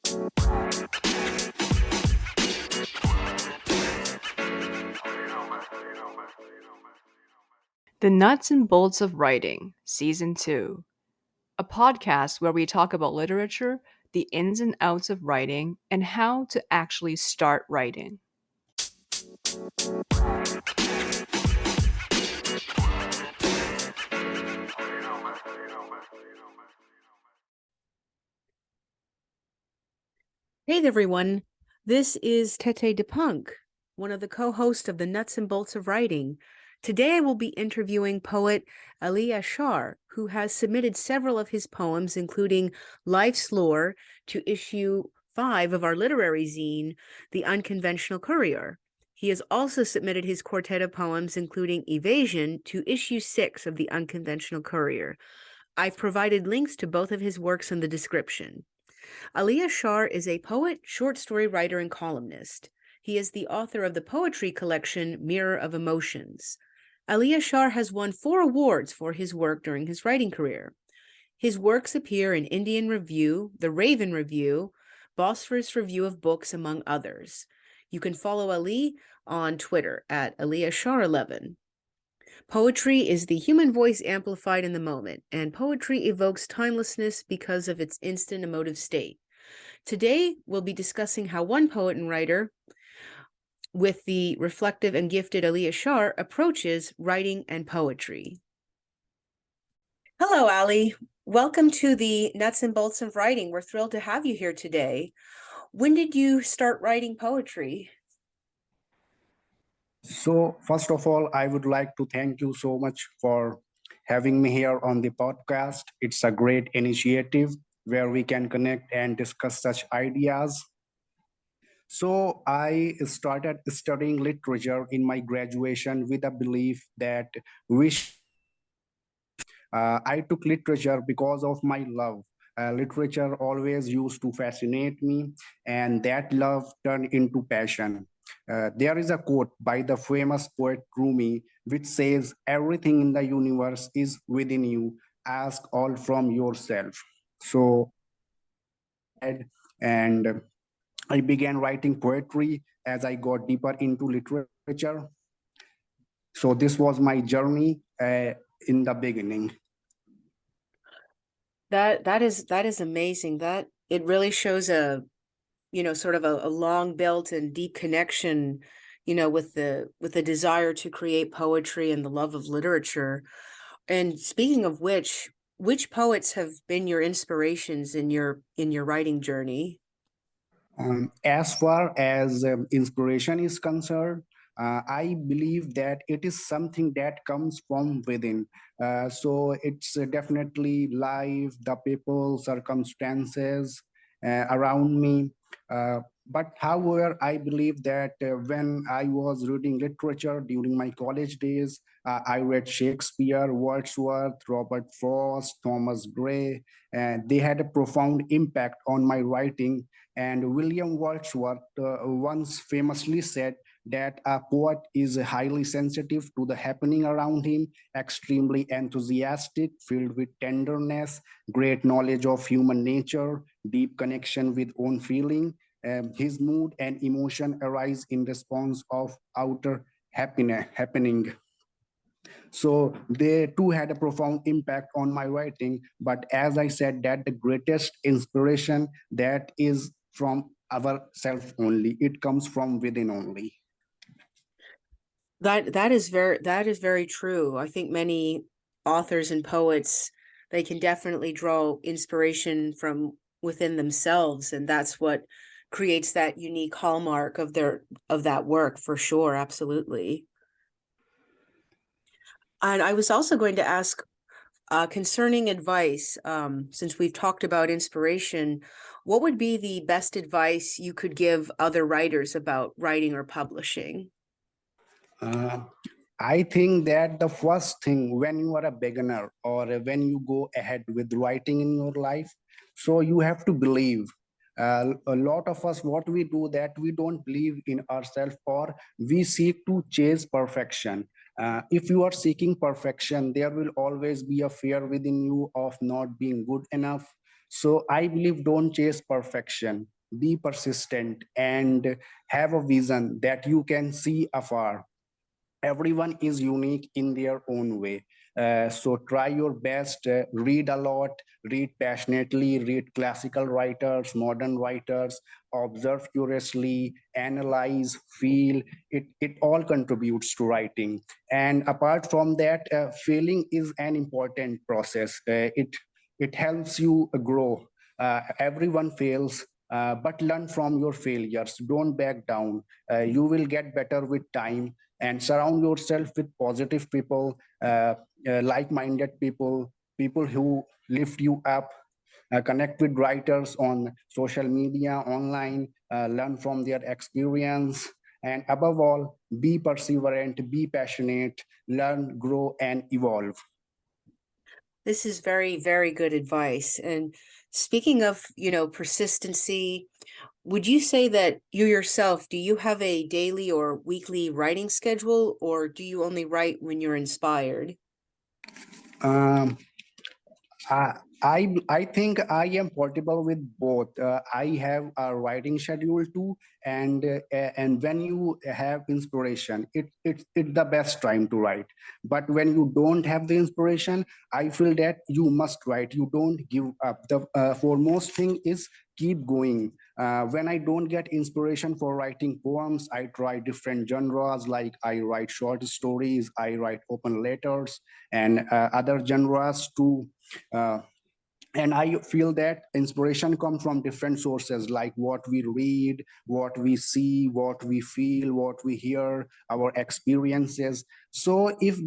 The Nuts and Bolts of Writing, Season 2, a podcast where we talk about literature, the ins and outs of writing, and how to actually start writing. Hey everyone, this is Tete DePunk, one of the co-hosts of the Nuts and Bolts of Writing. Today I will be interviewing poet Ali Ashhar, who has submitted several of his poems, including Life's Lore, to issue 5 of our literary zine, The Unconventional Courier. He has also submitted his quartet of poems, including Evasion, to issue 6 of The Unconventional Courier. I've provided links to both of his works in the description. Ali Ashhar is a poet, short story writer, and columnist. He is the author of the poetry collection Mirror of Emotions. Ali Ashhar has won 4 awards for his work during his writing career. His works appear in Indian Review, The Raven Review, Bosphorus Review of Books, among others. You can follow Ali on Twitter at Ali Ashhar11. Poetry is the human voice amplified in the moment, and poetry evokes timelessness because of its instant emotive state. Today, we'll be discussing how one poet and writer with the reflective and gifted Ali Ashhar approaches writing and poetry. Hello, Ali. Welcome to the Nuts and Bolts of Writing. We're thrilled to have you here today. When did you start writing poetry? So, first of all, I would like to thank you so much for having me here on the podcast. It's a great initiative where we can connect and discuss such ideas. So, I started studying literature in my graduation with a belief that I took literature because of my love. Literature always used to fascinate me, and that love turned into passion. There is a quote by the famous poet Rumi which says, "Everything in the universe is within you. Ask all from yourself." So, and I began writing poetry as I got deeper into literature. So, this was my journey in the beginning. That is amazing. That it really shows a sort of a long built and deep connection, with the desire to create poetry and the love of literature. And speaking of which poets have been your inspirations in your writing journey? As far as inspiration is concerned, I believe that it is something that comes from within. So it's definitely life, the people, circumstances around me. But however, I believe that when I was reading literature during my college days, I read Shakespeare, Wordsworth, Robert Frost, Thomas Gray, and they had a profound impact on my writing. And William Wordsworth once famously said that a poet is highly sensitive to the happening around him, extremely enthusiastic, filled with tenderness, great knowledge of human nature, deep connection with own feeling. His mood and emotion arise in response of outer happening. So they too had a profound impact on my writing. But as I said, that the greatest inspiration that is from ourself only. It comes from within only. That is very true. I think many authors and poets, they can definitely draw inspiration from within themselves, and that's what creates that unique hallmark of that work, for sure. Absolutely. And I was also going to ask concerning advice, since we've talked about inspiration, what would be the best advice you could give other writers about writing or publishing? I think that the first thing when you are a beginner or when you go ahead with writing in your life, so you have to believe. A lot of us, what we do that we don't believe in ourselves, or we seek to chase perfection. If you are seeking perfection, there will always be a fear within you of not being good enough. So I believe don't chase perfection, be persistent, and have a vision that you can see afar. Everyone is unique in their own way. So try your best, read a lot, read passionately, read classical writers, modern writers, observe curiously, analyze, feel. It all contributes to writing. And apart from that, failing is an important process. It helps you grow. Everyone fails, but learn from your failures. Don't back down. You will get better with time, and surround yourself with positive people, like-minded people, people who lift you up. Connect with writers on social media, online, learn from their experience, and above all, be perseverant, be passionate, learn, grow, and evolve. This is very, very good advice. And speaking of, persistency, would you say that you yourself, do you have a daily or weekly writing schedule, or do you only write when you're inspired? Um, Uh, I think I am portable with both. I have a writing schedule too, and when you have inspiration, it's the best time to write. But when you don't have the inspiration, I feel that you must write. You don't give up. The foremost thing is keep going. When I don't get inspiration for writing poems, I try different genres. Like I write short stories, I write open letters, and other genres too. uh, and I feel that inspiration comes from different sources, like what we read, what we see, what we feel, what we hear, our experiences. So if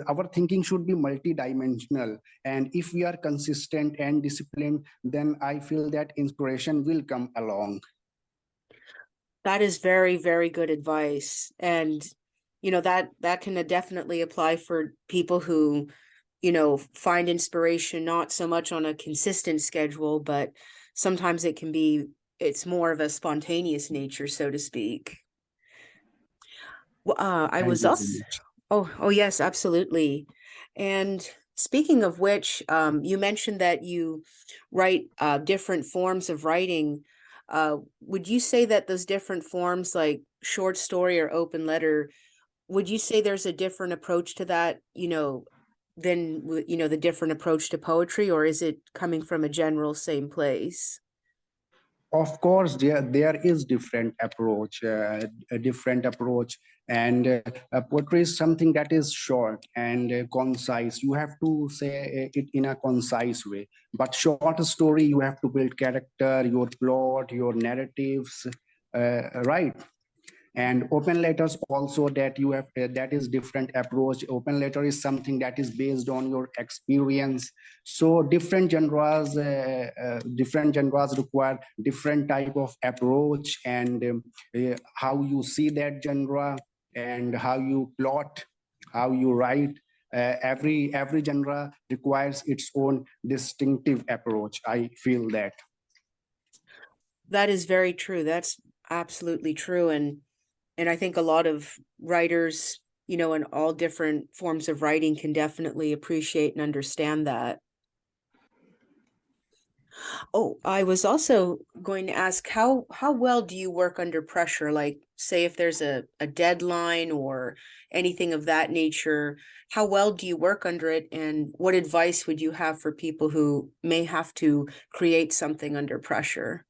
our thinking should be multidimensional, and if we are consistent and disciplined, then I feel that inspiration will come along. That is very, very good advice. And, that can definitely apply for people who, find inspiration not so much on a consistent schedule, but sometimes it's more of a spontaneous nature, so to speak. I Thank was you so also, much. oh yes, absolutely. And speaking of which, you mentioned that you write different forms of writing. Would you say that those different forms, like short story or open letter, would you say there's a different approach to that, than the different approach to poetry, or is it coming from a general same place? Of course, there is a different approach, and poetry is something that is short and concise. You have to say it in a concise way. But short story, you have to build character, your plot, your narratives, right? And open letters also, that you have that is different approach. Open letter is something that is based on your experience. So different genres require different type of approach, and how you see that genre, and how you plot, how you write. Every genre requires its own distinctive approach, I feel that. That is very true. That's absolutely true. And I think a lot of writers, in all different forms of writing can definitely appreciate and understand that. Oh, I was also going to ask, how well do you work under pressure? Like, say if there's a deadline or anything of that nature, how well do you work under it? And what advice would you have for people who may have to create something under pressure?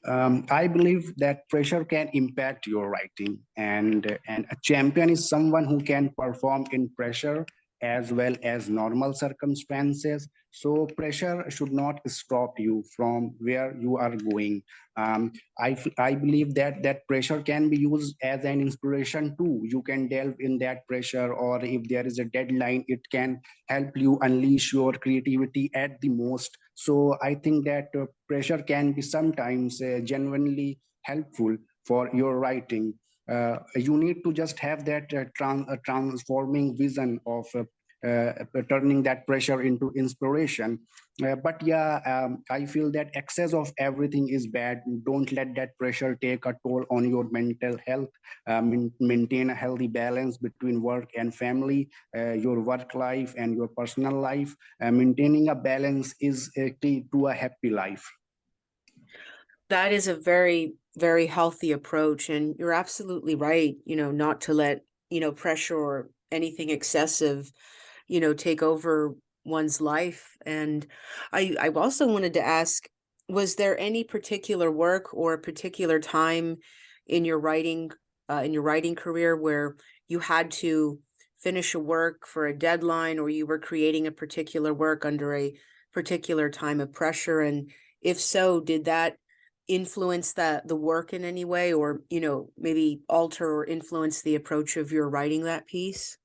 I believe that pressure can impact your writing, and a champion is someone who can perform in pressure as well as normal circumstances. So pressure should not stop you from where you are going. Um, I believe that pressure can be used as an inspiration too. You can delve in that pressure, or if there is a deadline, it can help you unleash your creativity at the most. So I think that pressure can be sometimes genuinely helpful for your writing. You need to just have that transforming vision of turning that pressure into inspiration. But yeah, I feel that excess of everything is bad. Don't let that pressure take a toll on your mental health. Maintain a healthy balance between work and family, your work life and your personal life. Maintaining a balance is a key to a happy life. That is a very, very healthy approach. And you're absolutely right, not to let, pressure or anything excessive, take over one's life. And I also wanted to ask, was there any particular work or a particular time in your writing career where you had to finish a work for a deadline, or you were creating a particular work under a particular time of pressure? And if so, did that influence the work in any way, or maybe alter or influence the approach of your writing that piece?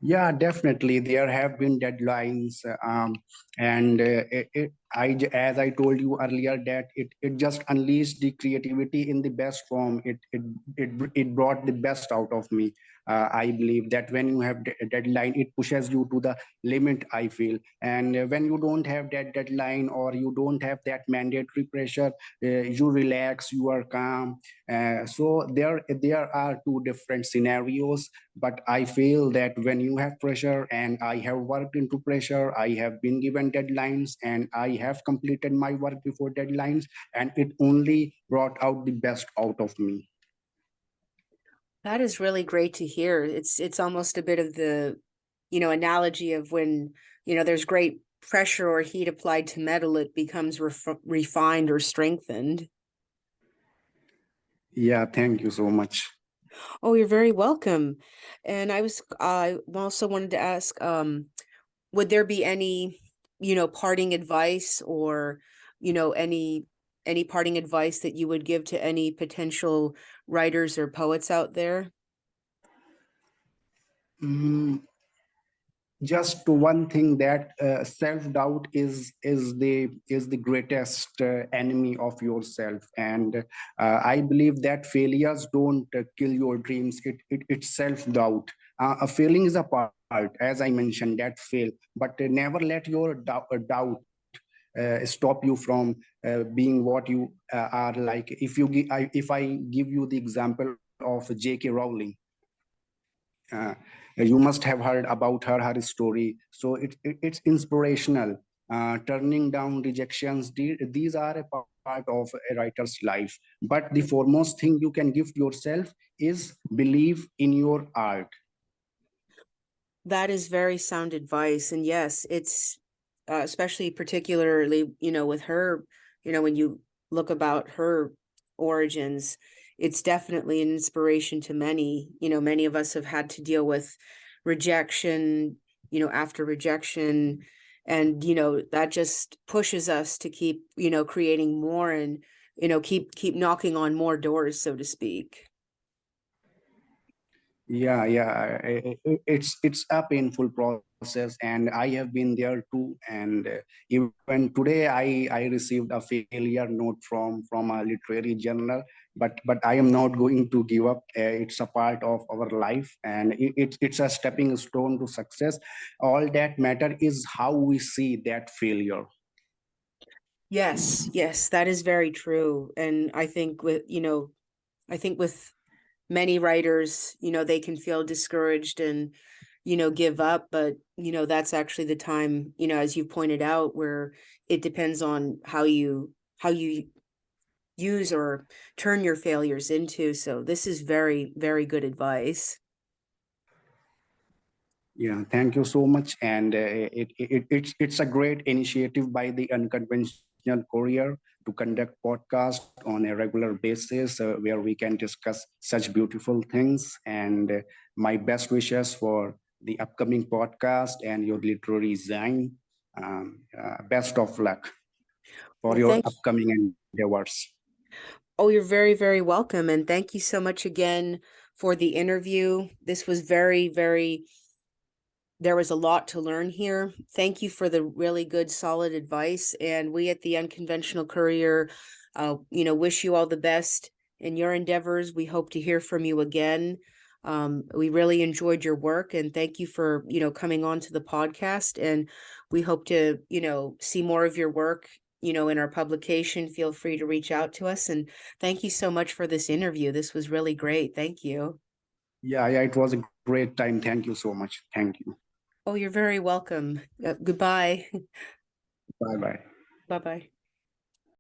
Yeah, definitely. There have been deadlines, and as I told you earlier, that it just unleashed the creativity in the best form. It brought the best out of me. I believe that when you have a deadline, it pushes you to the limit, I feel. And when you don't have that deadline, or you don't have that mandatory pressure, you relax, you are calm. So there are two different scenarios, but I feel that when you have pressure, and I have worked into pressure, I have been given deadlines, and I have completed my work before deadlines, and it only brought out the best out of me. That is really great to hear. It's almost a bit of the, analogy of when, there's great pressure or heat applied to metal, it becomes refined or strengthened. Yeah, thank you so much. Oh, you're very welcome. And I also wanted to ask, would there be any, parting advice, or, any parting advice that you would give to any potential writers or poets out there? Mm, just one thing, that self doubt is the greatest enemy of yourself. And I believe that failures don't kill your dreams. It's self doubt. A failing is a part, as I mentioned, that fail, but never let your doubt stop you from being what you are. Like, if I give you the example of J.K. Rowling, uh, you must have heard about her story. So it's inspirational. Turning down rejections, these are a part of a writer's life. But the foremost thing you can give yourself is believe in your art. That is very sound advice. And yes, it's especially particularly, with her, when you look about her origins, it's definitely an inspiration to many. Many of us have had to deal with rejection, after rejection. And, that just pushes us to keep, creating more, and, keep knocking on more doors, so to speak. Yeah. It's a painful process, and I have been there too. And even today, I received a failure note from a literary journal. But I am not going to give up. It's a part of our life, and it's a stepping stone to success. All that matter is how we see that failure. Yes, yes, that is very true. And I think with many writers, they can feel discouraged and, give up. But, that's actually the time, as you pointed out, where it depends on how you use or turn your failures into. So this is very, very good advice. Yeah, thank you so much. And it's a great initiative by the Unconventional Courier to conduct podcast on a regular basis, where we can discuss such beautiful things. And my best wishes for the upcoming podcast and your literary design. Best of luck for Well, your thank upcoming endeavors. Oh, you're very, very welcome. And thank you so much again for the interview. This was very, very, there was a lot to learn here. Thank you for the really good, solid advice. And we at the Unconventional Courier, wish you all the best in your endeavors. We hope to hear from you again. We really enjoyed your work, and thank you for, coming on to the podcast. And we hope to, see more of your work, in our publication. Feel free to reach out to us. And thank you so much for this interview. This was really great. Thank you. Yeah, yeah, it was a great time. Thank you so much. Thank you. Oh, you're very welcome. Goodbye. Bye bye. Bye-bye.